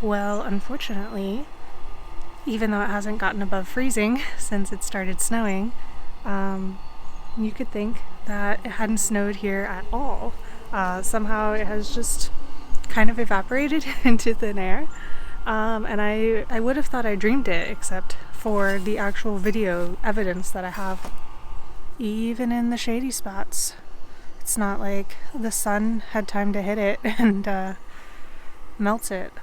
Well, unfortunately, even though it hasn't gotten above freezing since it started snowing, you could think that it hadn't snowed here at all. Somehow it has just kind of evaporated into thin air. And I would have thought I dreamed it, except for the actual video evidence that I have. Even in the shady spots, it's not like the sun had time to hit it and melt it.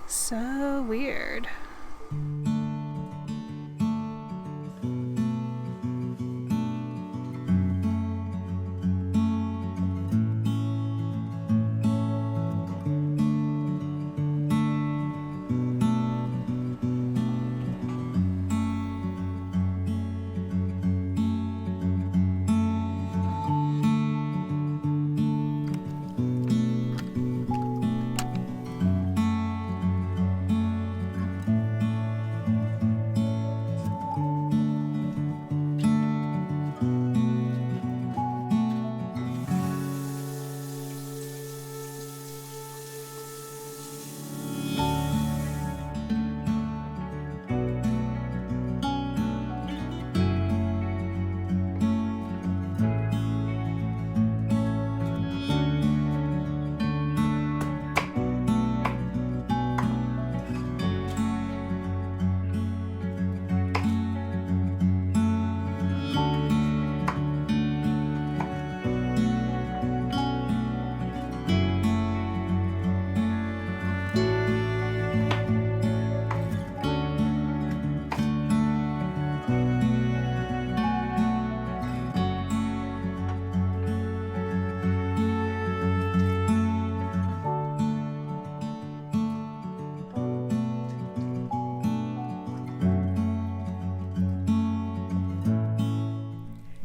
So weird.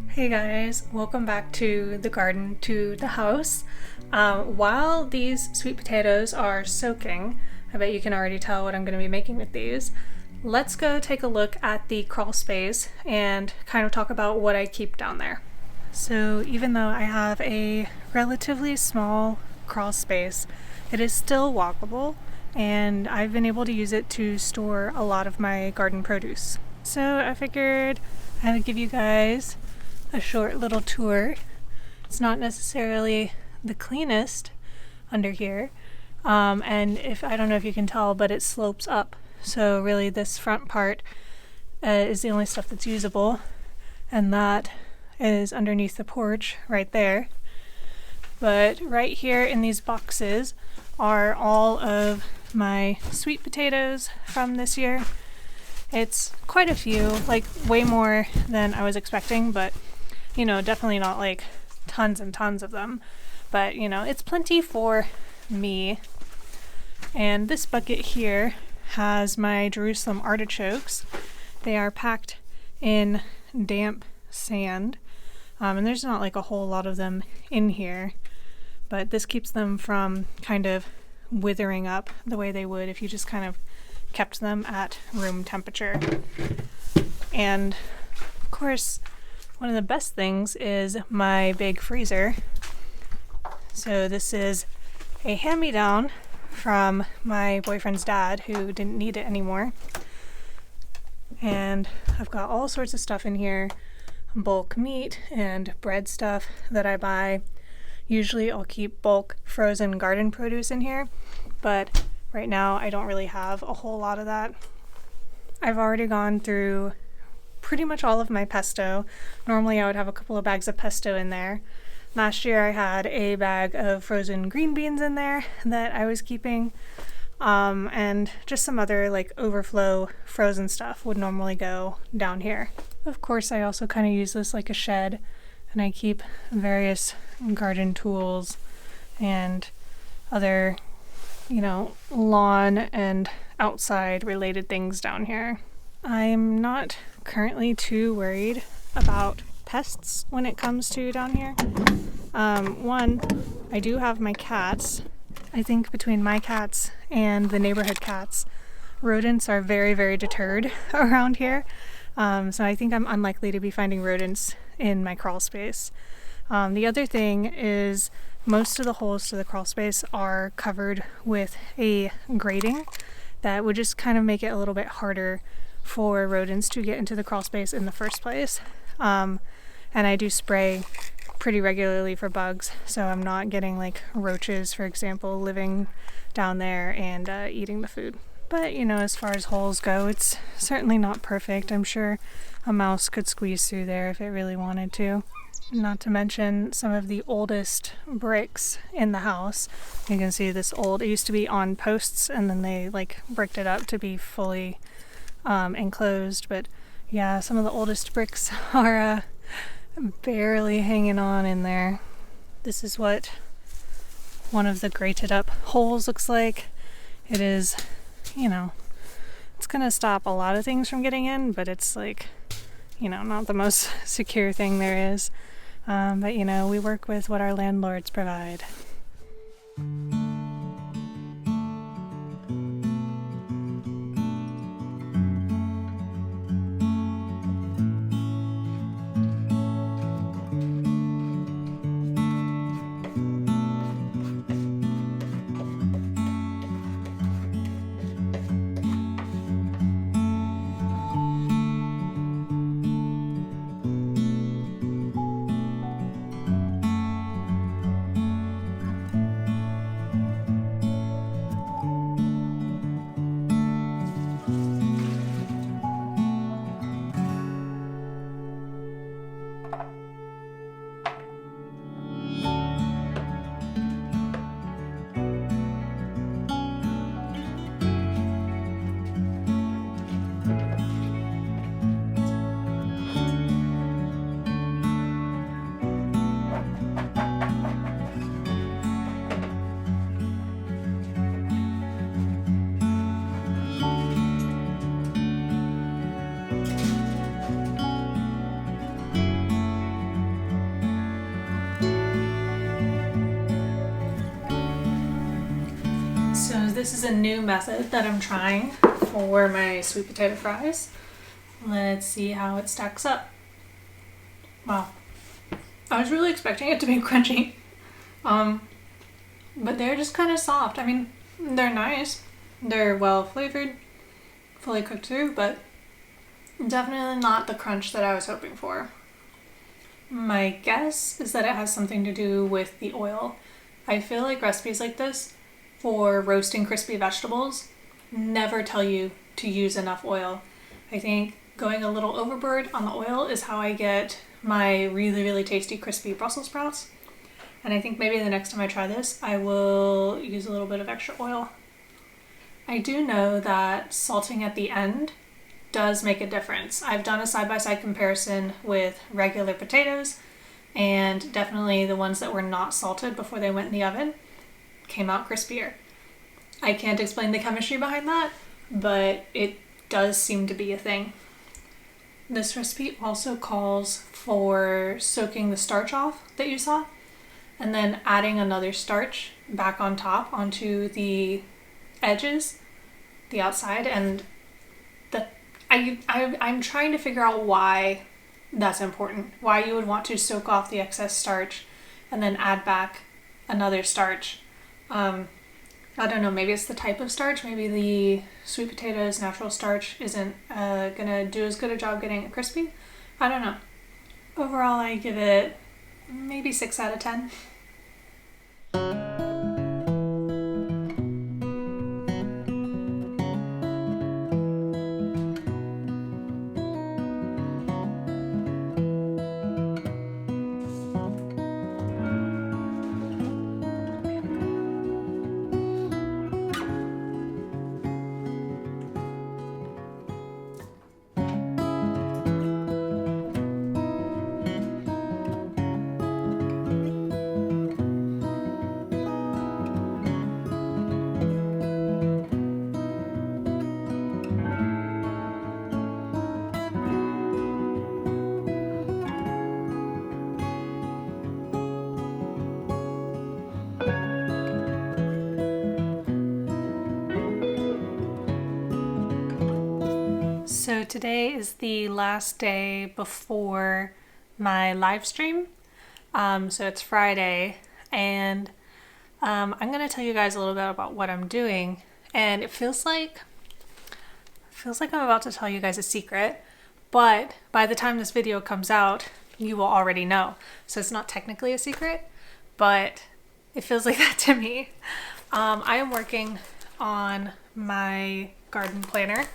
Hey guys, welcome back to the garden, to the house. While these sweet potatoes are soaking, I bet you can already tell what I'm going to be making with these. Let's go take a look at the crawl space and kind of talk about what I keep down there. So even though I have a relatively small crawl space, it is still walkable, and I've been able to use it to store a lot of my garden produce. So I figured I would give you guys a short little tour. It's not necessarily the cleanest under here, and I don't know if you can tell, but it slopes up. So really this front part is the only stuff that's usable, and that is underneath the porch right there. But right here in these boxes are all of my sweet potatoes from this year. It's quite a few, like way more than I was expecting, but you know, definitely not like tons and tons of them, but you know, it's plenty for me. And this bucket here has my Jerusalem artichokes. They are packed in damp sand, and there's not like a whole lot of them in here, but this keeps them from kind of withering up the way they would if you just kind of kept them at room temperature. And of course, one of the best things is my big freezer. So this is a hand-me-down from my boyfriend's dad, who didn't need it anymore. And I've got all sorts of stuff in here, bulk meat and bread stuff that I buy. Usually I'll keep bulk frozen garden produce in here, but right now I don't really have a whole lot of that. I've already gone through pretty much all of my pesto. Normally I would have a couple of bags of pesto in there. Last year I had a bag of frozen green beans in there that I was keeping, and just some other like overflow frozen stuff would normally go down here. Of course I also kind of use this like a shed, and I keep various garden tools and other, you know, lawn and outside related things down here. I'm not currently too worried about pests when it comes to down here. One, I do have my cats. I think between my cats and the neighborhood cats, rodents are very, very deterred around here. So I think I'm unlikely to be finding rodents in my crawl space. The other thing is most of the holes to the crawl space are covered with a grating that would just kind of make it a little bit harder for rodents to get into the crawl space in the first place. And I do spray pretty regularly for bugs, so I'm not getting like roaches, for example, living down there and eating the food. But you know, as far as holes go, it's certainly not perfect. I'm sure a mouse could squeeze through there if it really wanted to. Not to mention some of the oldest bricks in the house. You can see this old, it used to be on posts and then they like bricked it up to be fully enclosed. But yeah, some of the oldest bricks are barely hanging on in there. This is what one of the grated up holes looks like. It is, you know, it's gonna stop a lot of things from getting in, but it's like, you know, not the most secure thing there is. But you know, we work with what our landlords provide. So this is a new method that I'm trying for my sweet potato fries. Let's see how it stacks up. Wow. I was really expecting it to be crunchy. But they're just kind of soft. I mean, they're nice. They're well flavored, fully cooked through, but definitely not the crunch that I was hoping for. My guess is that it has something to do with the oil. I feel like recipes like this for roasting crispy vegetables never tell you to use enough oil. I think going a little overboard on the oil is how I get my really, really tasty crispy Brussels sprouts. And I think maybe the next time I try this, I will use a little bit of extra oil. I do know that salting at the end does make a difference. I've done a side-by-side comparison with regular potatoes, and definitely the ones that were not salted before they went in the oven came out crispier. I can't explain the chemistry behind that, but it does seem to be a thing. This recipe also calls for soaking the starch off that you saw, and then adding another starch back on top onto the edges, the outside, and I'm trying to figure out why that's important. Why you would want to soak off the excess starch and then add back another starch. I don't know, maybe it's the type of starch. Maybe the sweet potatoes natural starch isn't gonna do as good a job getting it crispy. I don't know. Overall, I give it maybe 6 out of 10. So today is the last day before my live stream. So it's Friday, and I'm going to tell you guys a little bit about what I'm doing, and it feels like I'm about to tell you guys a secret, but by the time this video comes out, you will already know. So it's not technically a secret, but it feels like that to me. I am working on my garden planner,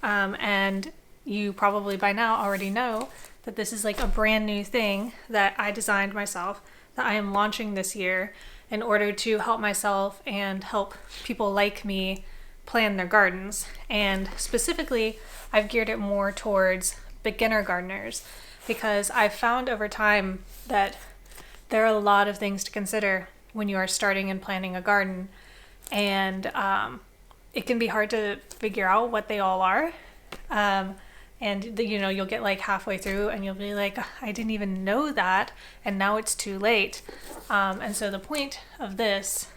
and you probably by now already know that this is like a brand new thing that I designed myself that I am launching this year in order to help myself and help people like me plan their gardens. And specifically, I've geared it more towards beginner gardeners because I've found over time that there are a lot of things to consider when you are starting and planning a garden, and it can be hard to figure out what they all are. And you'll get like halfway through and you'll be like, I didn't even know that, and now it's too late. And so the point of this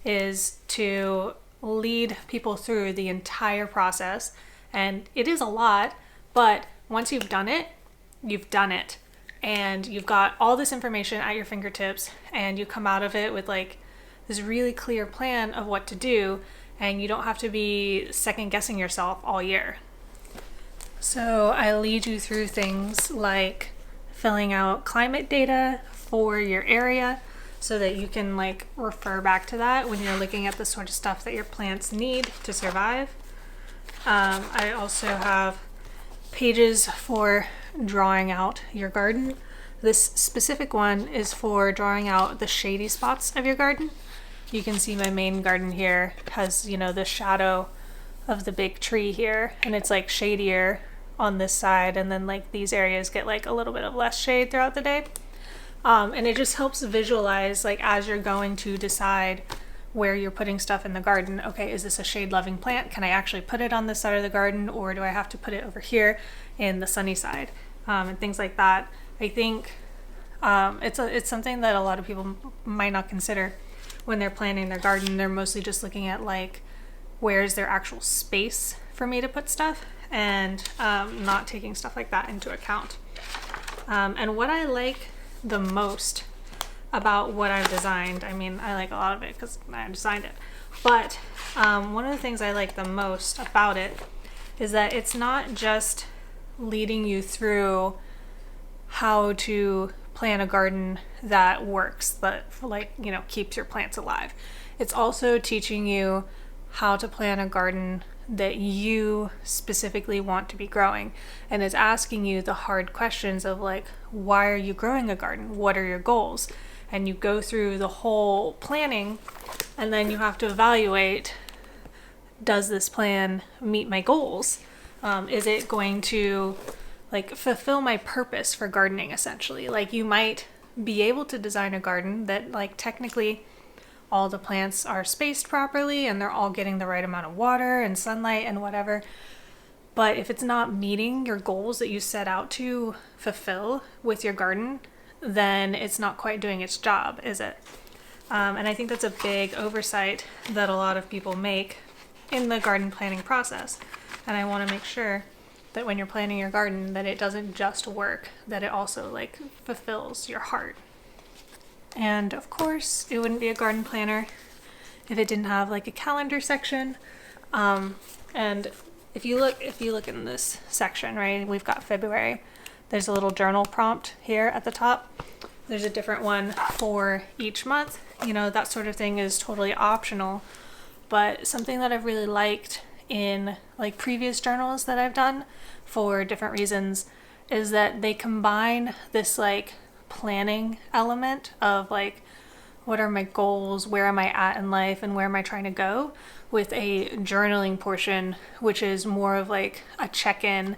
is to lead people through the entire process. And it is a lot, but once you've done it, you've done it. And you've got all this information at your fingertips, and you come out of it with like this really clear plan of what to do, and you don't have to be second guessing yourself all year. So I lead you through things like filling out climate data for your area so that you can like refer back to that when you're looking at the sort of stuff that your plants need to survive. I also have pages for drawing out your garden. This specific one is for drawing out the shady spots of your garden. You can see my main garden here has, the shadow of the big tree here, and it's like shadier on this side, and then like these areas get like a little bit of less shade throughout the day. And it just helps visualize, like, as you're going to decide where you're putting stuff in the garden. Okay, is this a shade loving plant? Can I actually put it on this side of the garden, or do I have to put it over here in the sunny side? And things like that. I think it's something that a lot of people might not consider when they're planning their garden. They're mostly just looking at like, where's their actual space for me to put stuff, and not taking stuff like that into account. And what I like the most about what I've designed, I mean, I like a lot of it because I designed it, but one of the things I like the most about it is that it's not just leading you through how to plan a garden that works, that keeps your plants alive. It's also teaching you how to plan a garden that you specifically want to be growing, and it's asking you the hard questions of like, why are you growing a garden? What are your goals? And you go through the whole planning, and then you have to evaluate, does this plan meet my goals? Is it going to like fulfill my purpose for gardening, essentially? Like, you might be able to design a garden that like technically all the plants are spaced properly and they're all getting the right amount of water and sunlight and whatever. But if it's not meeting your goals that you set out to fulfill with your garden, then it's not quite doing its job, is it? And I think that's a big oversight that a lot of people make in the garden planning process. And I want to make sure that when you're planning your garden, that it doesn't just work, that it also like fulfills your heart. And of course, it wouldn't be a garden planner if it didn't have like a calendar section. And if you look in this section, right, we've got February. There's a little journal prompt here at the top. There's a different one for each month. That sort of thing is totally optional. But something that I've really liked in like previous journals that I've done for different reasons is that they combine this like planning element of like, what are my goals, where am I at in life, and where am I trying to go, with a journaling portion, which is more of like a check-in,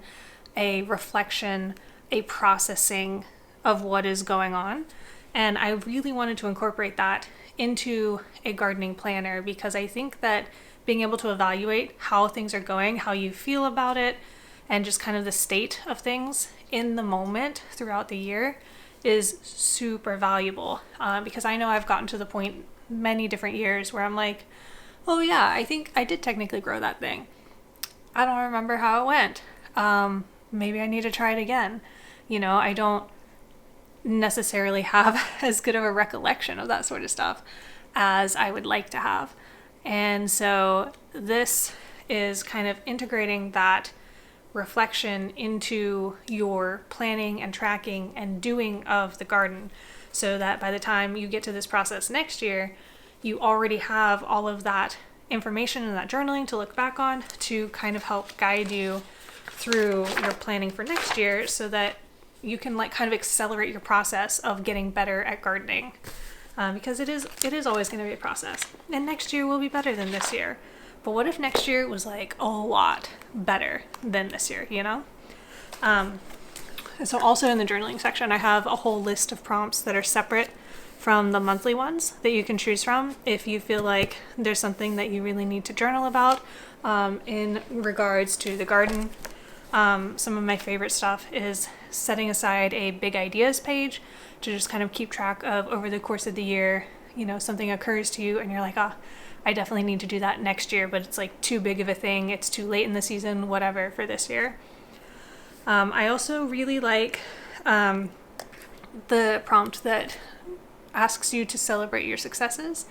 a reflection, a processing of what is going on. And I really wanted to incorporate that into a gardening planner, because I think that being able to evaluate how things are going, how you feel about it, and just kind of the state of things in the moment throughout the year is super valuable. Because I know I've gotten to the point many different years where I'm like, oh yeah, I think I did technically grow that thing. I don't remember how it went. Maybe I need to try it again. necessarily have as good of a recollection of that sort of stuff as I would like to have. And so this is kind of integrating that reflection into your planning and tracking and doing of the garden, so that by the time you get to this process next year, you already have all of that information and that journaling to look back on to kind of help guide you through your planning for next year, so that you can like kind of accelerate your process of getting better at gardening, because it is always going to be a process, and next year will be better than this year. But what if next year was like a lot better than this year, you know? So also in the journaling section, I have a whole list of prompts that are separate from the monthly ones that you can choose from if you feel like there's something that you really need to journal about in regards to the garden. Some of my favorite stuff is setting aside a big ideas page to just kind of keep track of over the course of the year, you know, something occurs to you and you're like, I definitely need to do that next year, but it's like too big of a thing, it's too late in the season, whatever, for this year. I also really like the prompt that asks you to celebrate your successes.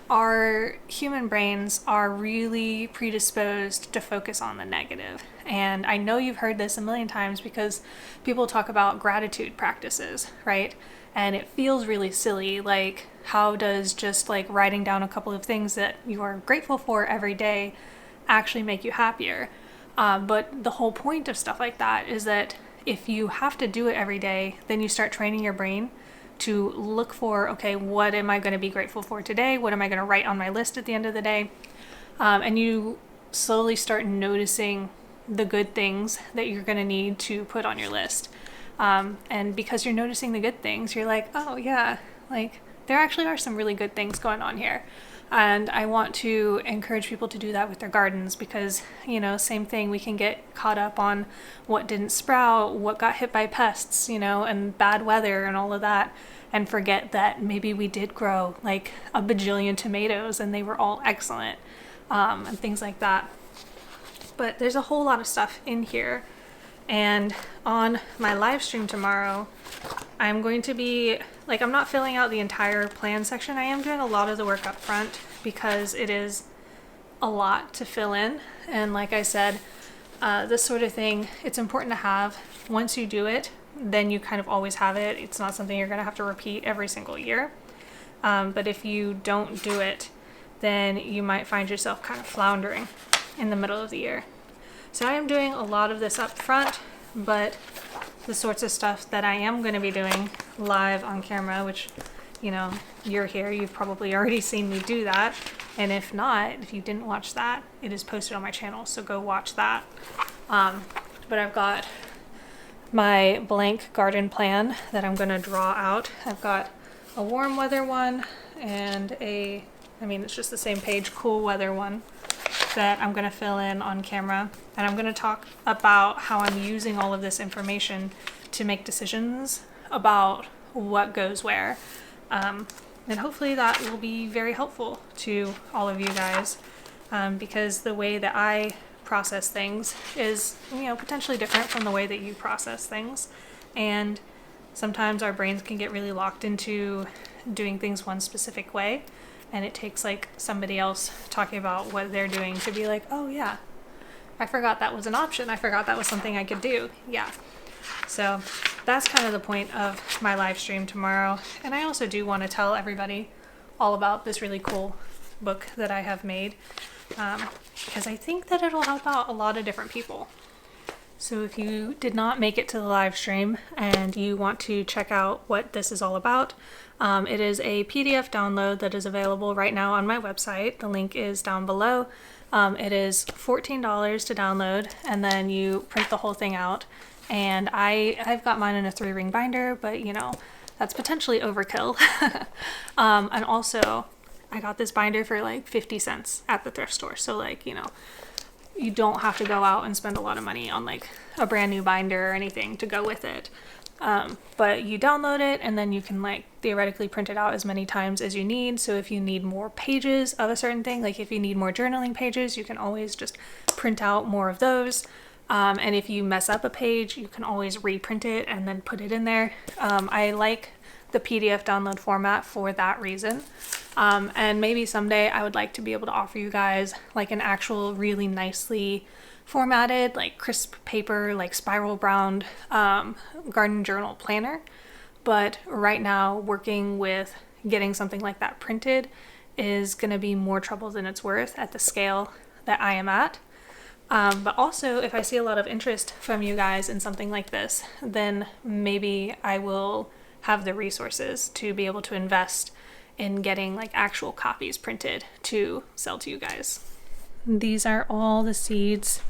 Our human brains are really predisposed to focus on the negative. And I know you've heard this a million times because people talk about gratitude practices, right? And it feels really silly. Like, how does just like writing down a couple of things that you are grateful for every day actually make you happier? But the whole point of stuff like that is that if you have to do it every day, then you start training your brain to look for, okay, what am I going to be grateful for today? What am I going to write on my list at the end of the day? And you slowly start noticing the good things that you're going to need to put on your list. And because you're noticing the good things, you're like, oh yeah, like there actually are some really good things going on here. And I want to encourage people to do that with their gardens because, you know, same thing, we can get caught up on what didn't sprout, what got hit by pests, you know, and bad weather and all of that, and forget that maybe we did grow like a bajillion tomatoes and they were all excellent, and things like that. But there's a whole lot of stuff in here. And on my live stream tomorrow, I'm going to be, like, I'm not filling out the entire plan section. I am doing a lot of the work up front because it is a lot to fill in. And like I said, this sort of thing, it's important to have. Once you do it, then you kind of always have it. It's not something you're going to have to repeat every single year. But if you don't do it, then you might find yourself kind of floundering in the middle of the year. So I am doing a lot of this up front, but the sorts of stuff that I am going to be doing live on camera, which, you know, you're here, you've probably already seen me do that. And if not, if you didn't watch that, it is posted on my channel, so go watch that. But I've got my blank garden plan that I'm going to draw out. I've got a warm weather one and it's just the same page, cool weather one that I'm going to fill in on camera. And I'm going to talk about how I'm using all of this information to make decisions about what goes where. And hopefully that will be very helpful to all of you guys, because the way that I process things is, you know, potentially different from the way that you process things. And sometimes our brains can get really locked into doing things one specific way. And it takes like somebody else talking about what they're doing to be like, oh yeah, I forgot that was an option. I forgot that was something I could do. Yeah. So that's kind of the point of my live stream tomorrow. And I also do want to tell everybody all about this really cool book that I have made, because I think that it'll help out a lot of different people. So if you did not make it to the live stream and you want to check out what this is all about, it is a PDF download that is available right now on my website. The link is down below. It is $14 to download, and then you print the whole thing out. And I've got mine in a 3-ring binder, but you know, that's potentially overkill. And also, I got this binder for like 50 cents at the thrift store. So like, you know, you don't have to go out and spend a lot of money on like a brand new binder or anything to go with it. But you download it and then you can like theoretically print it out as many times as you need. So if you need more pages of a certain thing, like if you need more journaling pages, you can always just print out more of those. And if you mess up a page, you can always reprint it and then put it in there. I like the PDF download format for that reason. And maybe someday I would like to be able to offer you guys like an actual really nicely formatted, like crisp paper, like spiral bound garden journal planner. But right now, working with getting something like that printed is going to be more trouble than it's worth at the scale that I am at. But also, if I see a lot of interest from you guys in something like this, then maybe I will have the resources to be able to invest in getting like actual copies printed to sell to you guys. These are all the seeds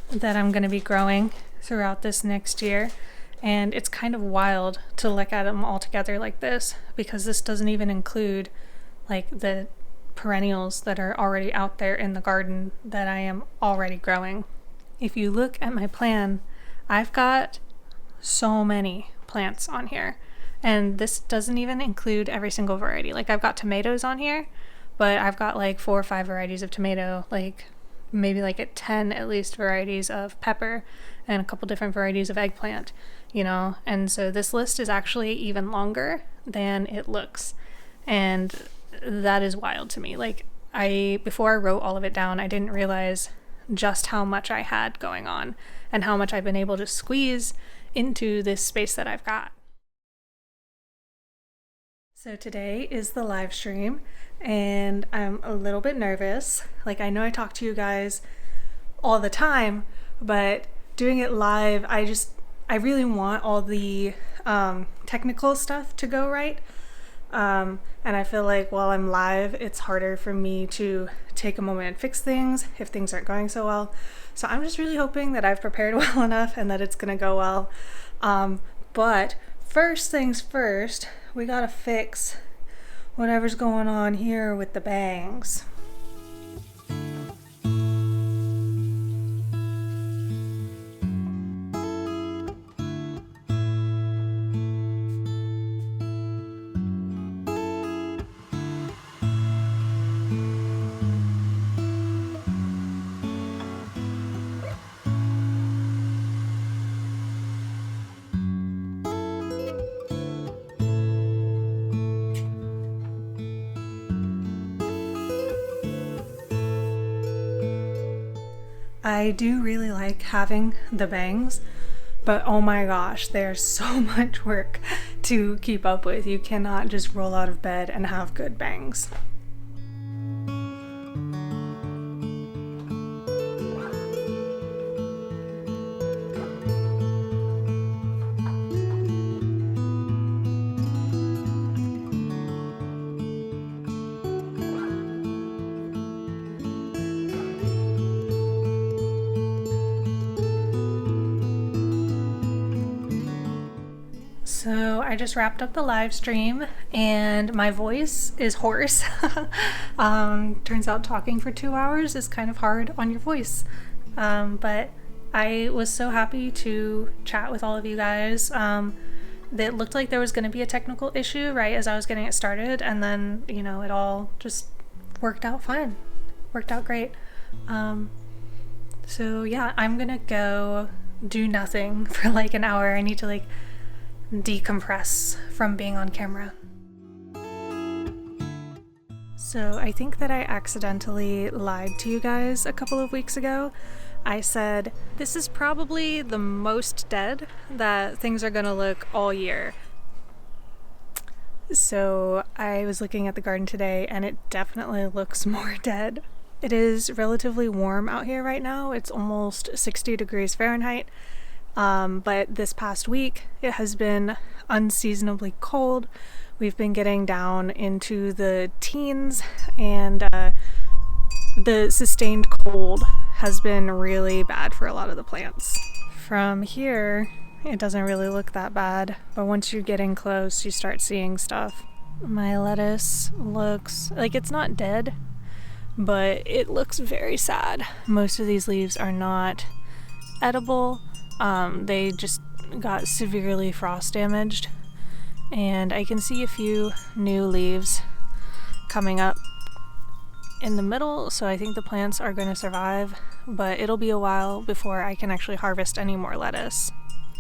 that I'm going to be growing throughout this next year. And it's kind of wild to look at them all together like this, because this doesn't even include like the perennials that are already out there in the garden that I am already growing. If you look at my plan, I've got so many plants on here, and this doesn't even include every single variety. Like I've got tomatoes on here, but I've got like 4 or 5 varieties of tomato, like maybe like 10 at least varieties of pepper, and a couple different varieties of eggplant, you know? And so this list is actually even longer than it looks. And that is wild to me. Like before I wrote all of it down, I didn't realize just how much I had going on and how much I've been able to squeeze into this space that I've got. So today is the live stream, and I'm a little bit nervous. Like I know I talk to you guys all the time, but doing it live, I really want all the technical stuff to go right. And I feel like while I'm live, it's harder for me to take a moment and fix things if things aren't going so well. So I'm just really hoping that I've prepared well enough and that it's gonna go well. But first things first, we gotta fix whatever's going on here with the bangs. I do really like having the bangs, but oh my gosh, there's so much work to keep up with. You cannot just roll out of bed and have good bangs. So I just wrapped up the live stream and my voice is hoarse. Turns out talking for 2 hours is kind of hard on your voice. But I was so happy to chat with all of you guys. It looked like there was going to be a technical issue right as I was getting it started, and then, you know, it all just worked out fine. Worked out great. So yeah, I'm gonna go do nothing for like an hour. I need to like decompress from being on camera. So I think that I accidentally lied to you guys a couple of weeks ago. I said this is probably the most dead that things are gonna look all year. So I was looking at the garden today and it definitely looks more dead. It is relatively warm out here right now. It's almost 60 degrees Fahrenheit. But this past week, it has been unseasonably cold. We've been getting down into the teens, and the sustained cold has been really bad for a lot of the plants. From here, it doesn't really look that bad, but once you get in close, you start seeing stuff. My lettuce looks like it's not dead, but it looks very sad. Most of these leaves are not edible. They just got severely frost damaged, and I can see a few new leaves coming up. in the middle, so I think the plants are going to survive, but it'll be a while before I can actually harvest any more lettuce.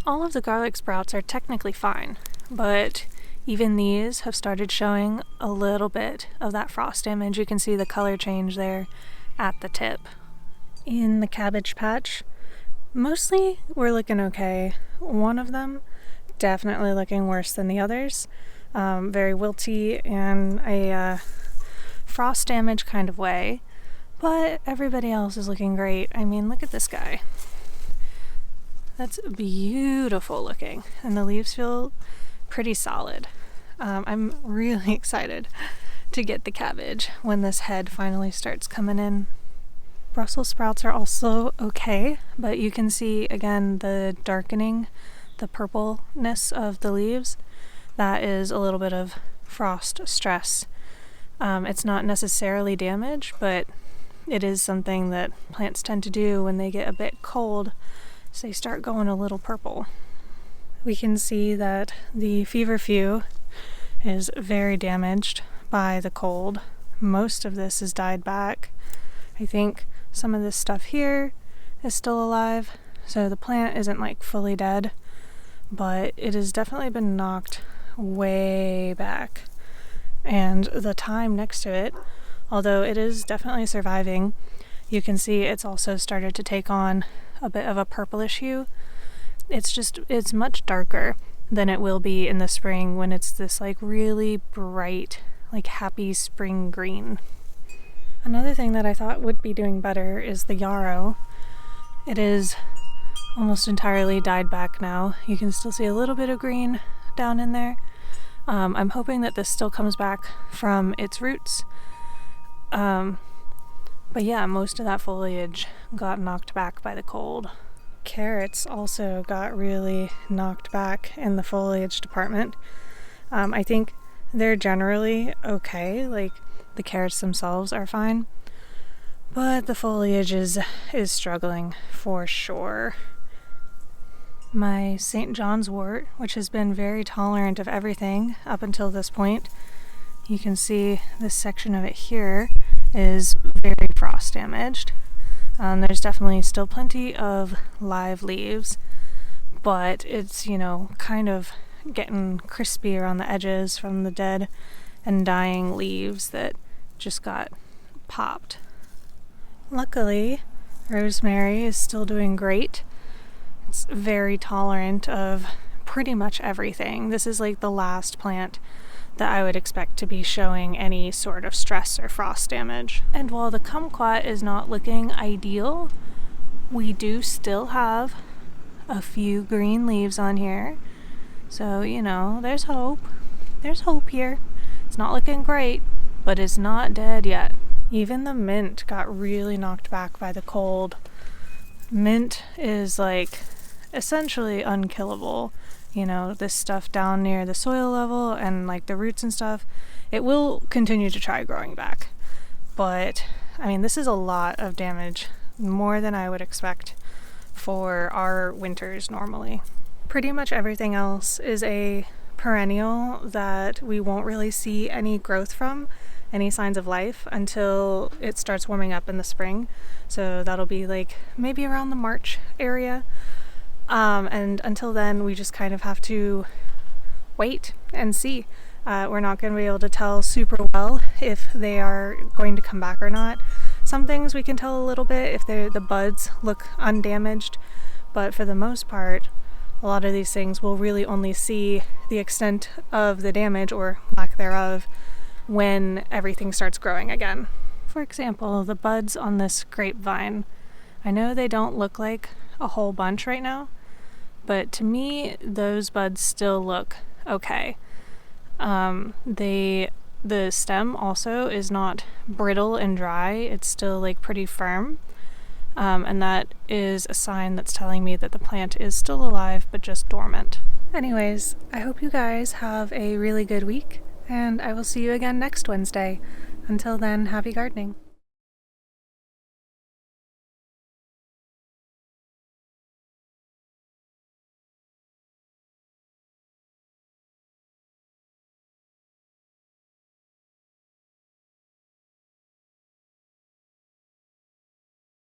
All of the garlic sprouts are technically fine, but even these have started showing a little bit of that frost damage. You can see the color change there at the tip. In the cabbage patch, mostly we're looking okay. One of them definitely looking worse than the others. Very wilty and a frost damage kind of way, but everybody else is looking great. I mean, look at this guy. That's beautiful looking, and the leaves feel pretty solid. I'm really excited to get the cabbage when this head finally starts coming in. Brussels sprouts are also okay, but you can see again the darkening, the purpleness of the leaves. That is a little bit of frost stress. It's not necessarily damage, but it is something that plants tend to do when they get a bit cold, so they start going a little purple. We can see that the feverfew is very damaged by the cold. Most of this is died back. I think some of this stuff here is still alive, so the plant isn't like fully dead, but it has definitely been knocked way back. And the thyme next to it, although it is definitely surviving, you can see it's also started to take on a bit of a purplish hue. It's much darker than it will be in the spring when it's this like really bright, like happy spring green. Another thing that I thought would be doing better is the yarrow. It is almost entirely died back now. You can still see a little bit of green down in there. I'm hoping that this still comes back from its roots. But yeah, most of that foliage got knocked back by the cold. Carrots also got really knocked back in the foliage department. I think they're generally okay, like the carrots themselves are fine, but the foliage is struggling for sure. My St. John's wort, which has been very tolerant of everything up until this point, you can see this section of it here is very frost damaged. There's definitely still plenty of live leaves, but it's, kind of getting crispy around the edges from the dead and dying leaves that just got popped. Luckily, rosemary is still doing great. It's very tolerant of pretty much everything. This is like the last plant that I would expect to be showing any sort of stress or frost damage. And while the kumquat is not looking ideal, we do still have a few green leaves on here. So, there's hope. There's hope here. It's not looking great, but it's not dead yet. Even the mint got really knocked back by the cold. Mint is like essentially unkillable. This stuff down near the soil level and like the roots and stuff, it will continue to try growing back. But this is a lot of damage, more than I would expect for our winters normally. Pretty much everything else is a perennial that we won't really see any growth from, any signs of life, until it starts warming up in the spring. So that'll be like maybe around the March area. And until then, we just kind of have to wait and see. We're not going to be able to tell super well if they are going to come back or not. Some things we can tell a little bit if the buds look undamaged, but for the most part, a lot of these things we'll really only see the extent of the damage or lack thereof when everything starts growing again. For example, the buds on this grapevine, I know they don't look like a whole bunch right now, but to me, those buds still look okay. The stem also is not brittle and dry. It's still like pretty firm. And that is a sign that's telling me that the plant is still alive, but just dormant. Anyways, I hope you guys have a really good week, and I will see you again next Wednesday. Until then, happy gardening.